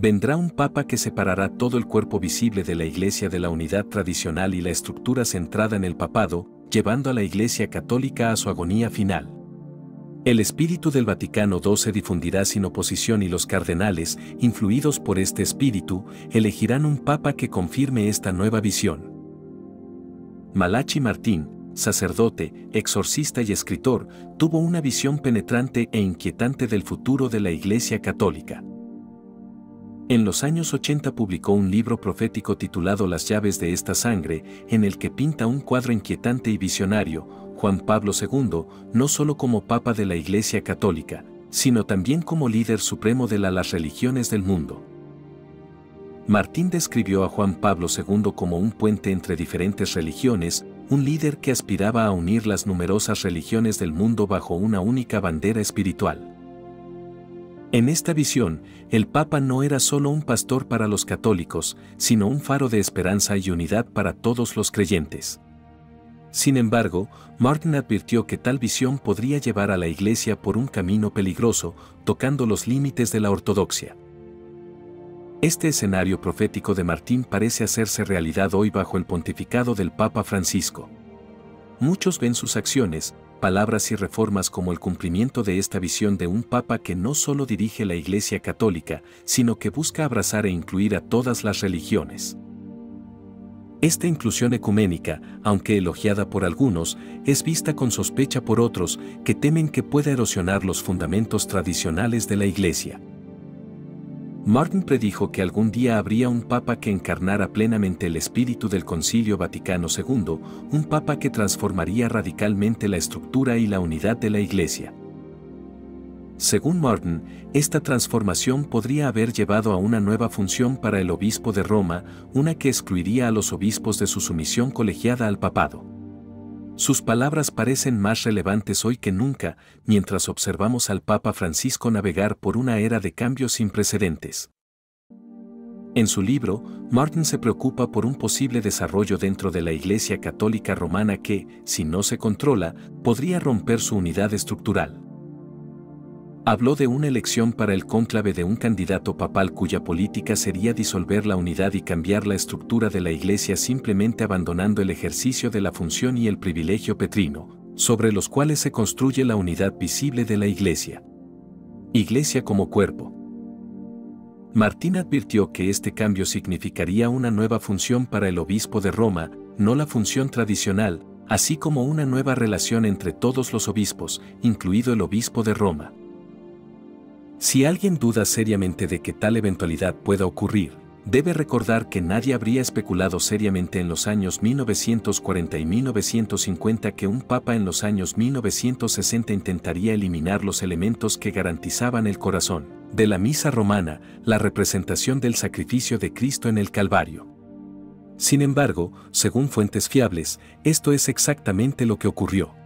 Vendrá un papa que separará todo el cuerpo visible de la Iglesia de la unidad tradicional y la estructura centrada en el papado, llevando a la Iglesia católica a su agonía final. El espíritu del Vaticano II se difundirá sin oposición y los cardenales, influidos por este espíritu, elegirán un papa que confirme esta nueva visión. Malachi Martín, sacerdote, exorcista y escritor, tuvo una visión penetrante e inquietante del futuro de la Iglesia católica. En los años 80 publicó un libro profético titulado Las llaves de esta sangre, en el que pinta un cuadro inquietante y visionario, Juan Pablo II, no solo como Papa de la Iglesia Católica, sino también como líder supremo de las religiones del mundo. Martín describió a Juan Pablo II como un puente entre diferentes religiones, un líder que aspiraba a unir las numerosas religiones del mundo bajo una única bandera espiritual. En esta visión, el Papa no era solo un pastor para los católicos, sino un faro de esperanza y unidad para todos los creyentes. Sin embargo, Martin advirtió que tal visión podría llevar a la Iglesia por un camino peligroso, tocando los límites de la ortodoxia. Este escenario profético de Martín parece hacerse realidad hoy bajo el pontificado del Papa Francisco. Muchos ven sus acciones, palabras y reformas como el cumplimiento de esta visión de un Papa que no solo dirige la Iglesia católica, sino que busca abrazar e incluir a todas las religiones. Esta inclusión ecuménica, aunque elogiada por algunos, es vista con sospecha por otros que temen que pueda erosionar los fundamentos tradicionales de la Iglesia. Martin predijo que algún día habría un papa que encarnara plenamente el espíritu del Concilio Vaticano II, un papa que transformaría radicalmente la estructura y la unidad de la Iglesia. Según Martin, esta transformación podría haber llevado a una nueva función para el obispo de Roma, una que excluiría a los obispos de su sumisión colegiada al papado. Sus palabras parecen más relevantes hoy que nunca, mientras observamos al Papa Francisco navegar por una era de cambios sin precedentes. En su libro, Martin se preocupa por un posible desarrollo dentro de la Iglesia Católica Romana que, si no se controla, podría romper su unidad estructural. Habló de una elección para el cónclave de un candidato papal cuya política sería disolver la unidad y cambiar la estructura de la Iglesia simplemente abandonando el ejercicio de la función y el privilegio petrino, sobre los cuales se construye la unidad visible de la Iglesia. Iglesia como cuerpo. Martín advirtió que este cambio significaría una nueva función para el obispo de Roma, no la función tradicional, así como una nueva relación entre todos los obispos, incluido el obispo de Roma. Si alguien duda seriamente de que tal eventualidad pueda ocurrir, debe recordar que nadie habría especulado seriamente en los años 1940 y 1950 que un papa en los años 1960 intentaría eliminar los elementos que garantizaban el corazón de la misa romana, la representación del sacrificio de Cristo en el Calvario. Sin embargo, según fuentes fiables, esto es exactamente lo que ocurrió.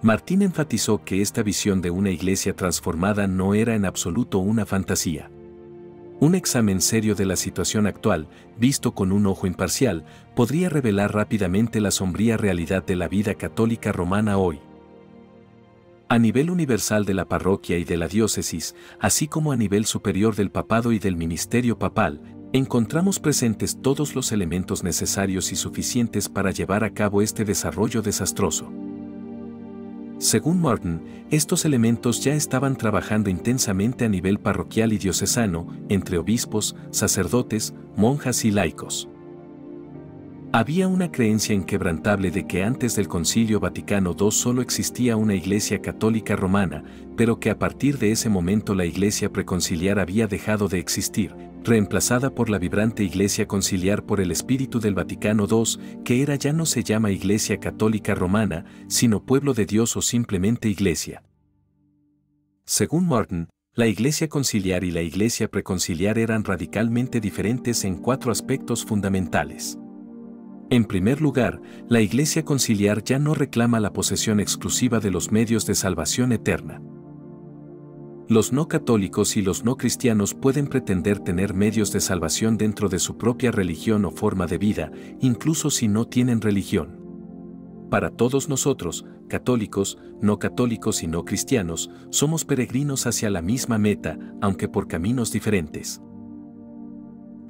Martín enfatizó que esta visión de una iglesia transformada no era en absoluto una fantasía. Un examen serio de la situación actual, visto con un ojo imparcial, podría revelar rápidamente la sombría realidad de la vida católica romana hoy. A nivel universal de la parroquia y de la diócesis, así como a nivel superior del papado y del ministerio papal, encontramos presentes todos los elementos necesarios y suficientes para llevar a cabo este desarrollo desastroso. Según Martin, estos elementos ya estaban trabajando intensamente a nivel parroquial y diocesano, entre obispos, sacerdotes, monjas y laicos. Había una creencia inquebrantable de que antes del Concilio Vaticano II solo existía una Iglesia católica romana, pero que a partir de ese momento la Iglesia preconciliar había dejado de existir, reemplazada por la vibrante Iglesia conciliar por el espíritu del Vaticano II, que era ya no se llama Iglesia Católica Romana, sino pueblo de Dios o simplemente Iglesia. Según Martin, la Iglesia conciliar y la Iglesia preconciliar eran radicalmente diferentes en 4 aspectos fundamentales. En primer lugar, la Iglesia conciliar ya no reclama la posesión exclusiva de los medios de salvación eterna. Los no católicos y los no cristianos pueden pretender tener medios de salvación dentro de su propia religión o forma de vida, incluso si no tienen religión. Para todos nosotros, católicos, no católicos y no cristianos, somos peregrinos hacia la misma meta, aunque por caminos diferentes.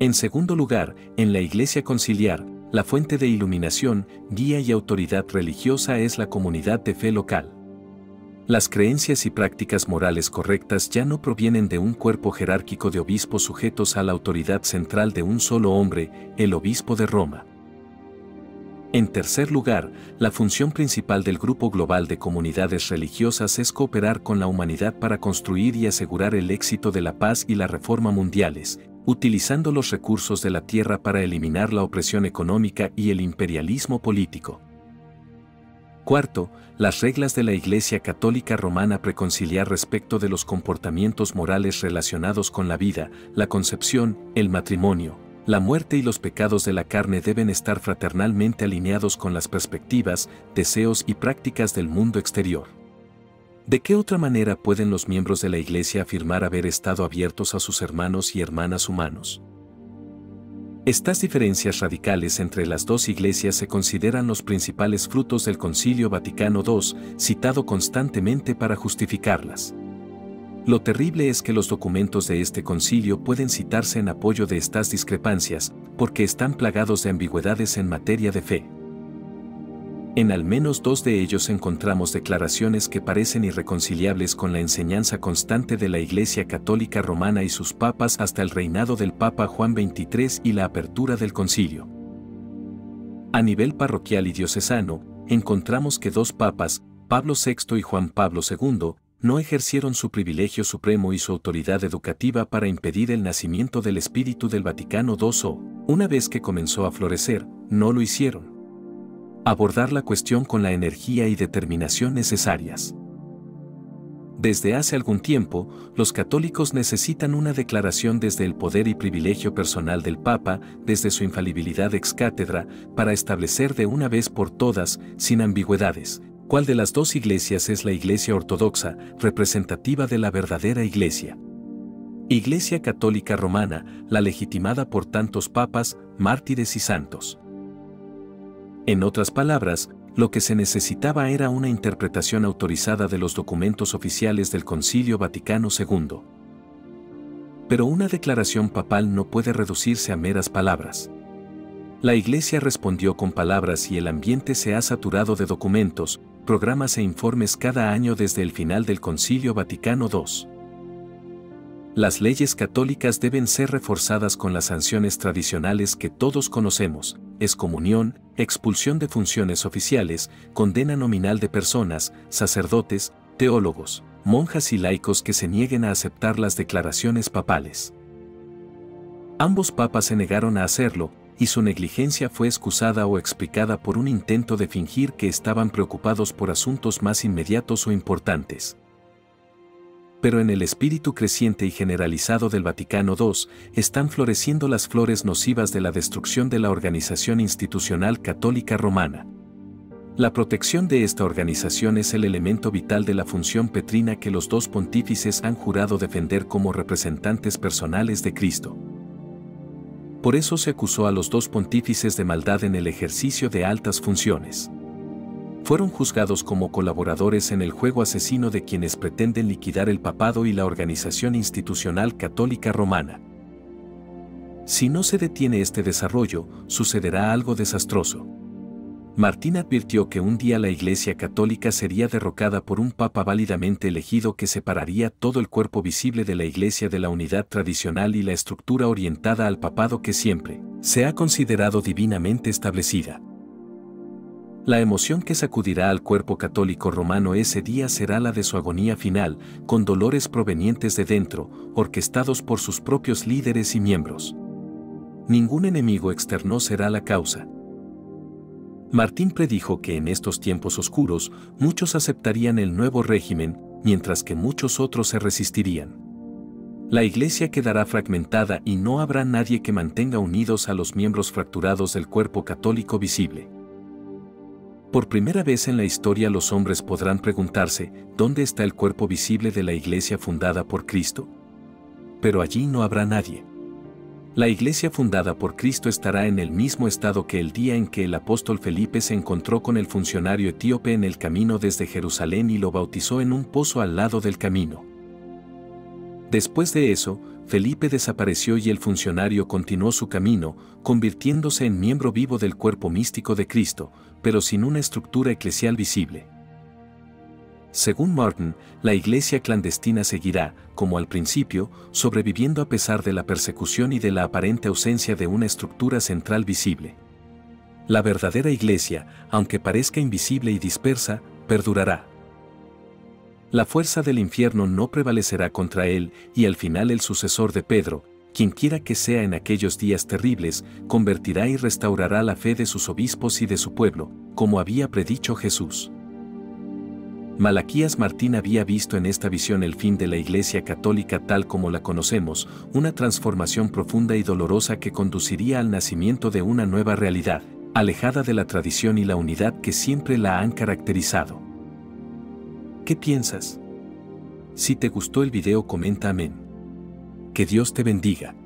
En segundo lugar, en la Iglesia conciliar, la fuente de iluminación, guía y autoridad religiosa es la comunidad de fe local. Las creencias y prácticas morales correctas ya no provienen de un cuerpo jerárquico de obispos sujetos a la autoridad central de un solo hombre, el obispo de Roma. En tercer lugar, la función principal del Grupo Global de Comunidades Religiosas es cooperar con la humanidad para construir y asegurar el éxito de la paz y la reforma mundiales, utilizando los recursos de la tierra para eliminar la opresión económica y el imperialismo político. Cuarto, las reglas de la Iglesia Católica Romana preconciliar respecto de los comportamientos morales relacionados con la vida, la concepción, el matrimonio, la muerte y los pecados de la carne deben estar fraternalmente alineados con las perspectivas, deseos y prácticas del mundo exterior. ¿De qué otra manera pueden los miembros de la Iglesia afirmar haber estado abiertos a sus hermanos y hermanas humanos? Estas diferencias radicales entre las dos iglesias se consideran los principales frutos del Concilio Vaticano II, citado constantemente para justificarlas. Lo terrible es que los documentos de este concilio pueden citarse en apoyo de estas discrepancias, porque están plagados de ambigüedades en materia de fe. En al menos dos de ellos encontramos declaraciones que parecen irreconciliables con la enseñanza constante de la Iglesia Católica Romana y sus papas hasta el reinado del Papa Juan XXIII y la apertura del concilio. A nivel parroquial y diocesano, encontramos que dos papas, Pablo VI y Juan Pablo II, no ejercieron su privilegio supremo y su autoridad educativa para impedir el nacimiento del espíritu del Vaticano II o, una vez que comenzó a florecer, no lo hicieron. Abordar la cuestión con la energía y determinación necesarias. Desde hace algún tiempo, los católicos necesitan una declaración desde el poder y privilegio personal del Papa, desde su infalibilidad ex cátedra, para establecer de una vez por todas, sin ambigüedades, ¿cuál de las dos iglesias es la Iglesia ortodoxa, representativa de la verdadera Iglesia? Iglesia Católica Romana, la legitimada por tantos papas, mártires y santos. En otras palabras, lo que se necesitaba era una interpretación autorizada de los documentos oficiales del Concilio Vaticano II. Pero una declaración papal no puede reducirse a meras palabras. La Iglesia respondió con palabras y el ambiente se ha saturado de documentos, programas e informes cada año desde el final del Concilio Vaticano II. Las leyes católicas deben ser reforzadas con las sanciones tradicionales que todos conocemos: excomunión, expulsión de funciones oficiales, condena nominal de personas, sacerdotes, teólogos, monjas y laicos que se nieguen a aceptar las declaraciones papales. Ambos papas se negaron a hacerlo, y su negligencia fue excusada o explicada por un intento de fingir que estaban preocupados por asuntos más inmediatos o importantes. Pero en el espíritu creciente y generalizado del Vaticano II, están floreciendo las flores nocivas de la destrucción de la organización institucional católica romana. La protección de esta organización es el elemento vital de la función petrina que los dos pontífices han jurado defender como representantes personales de Cristo. Por eso se acusó a los dos pontífices de maldad en el ejercicio de altas funciones. Fueron juzgados como colaboradores en el juego asesino de quienes pretenden liquidar el papado y la organización institucional católica romana. Si no se detiene este desarrollo, sucederá algo desastroso. Martín advirtió que un día la Iglesia Católica sería derrocada por un papa válidamente elegido que separaría todo el cuerpo visible de la Iglesia de la unidad tradicional y la estructura orientada al papado que siempre se ha considerado divinamente establecida. La emoción que sacudirá al cuerpo católico romano ese día será la de su agonía final, con dolores provenientes de dentro, orquestados por sus propios líderes y miembros. Ningún enemigo externo será la causa. Martín predijo que en estos tiempos oscuros, muchos aceptarían el nuevo régimen, mientras que muchos otros se resistirían. La Iglesia quedará fragmentada y no habrá nadie que mantenga unidos a los miembros fracturados del cuerpo católico visible. Por primera vez en la historia los hombres podrán preguntarse, ¿dónde está el cuerpo visible de la Iglesia fundada por Cristo? Pero allí no habrá nadie. La iglesia fundada por Cristo estará en el mismo estado que el día en que el apóstol Felipe se encontró con el funcionario etíope en el camino desde Jerusalén y lo bautizó en un pozo al lado del camino. Después de eso, Felipe desapareció y el funcionario continuó su camino, convirtiéndose en miembro vivo del cuerpo místico de Cristo, pero sin una estructura eclesial visible. Según Martin, la iglesia clandestina seguirá, como al principio, sobreviviendo a pesar de la persecución y de la aparente ausencia de una estructura central visible. La verdadera iglesia, aunque parezca invisible y dispersa, perdurará. La fuerza del infierno no prevalecerá contra él, y al final el sucesor de Pedro, quienquiera que sea en aquellos días terribles, convertirá y restaurará la fe de sus obispos y de su pueblo, como había predicho Jesús. Malaquías Martín había visto en esta visión el fin de la Iglesia Católica tal como la conocemos, una transformación profunda y dolorosa que conduciría al nacimiento de una nueva realidad, alejada de la tradición y la unidad que siempre la han caracterizado. ¿Qué piensas? Si te gustó el video, comenta amén. Que Dios te bendiga.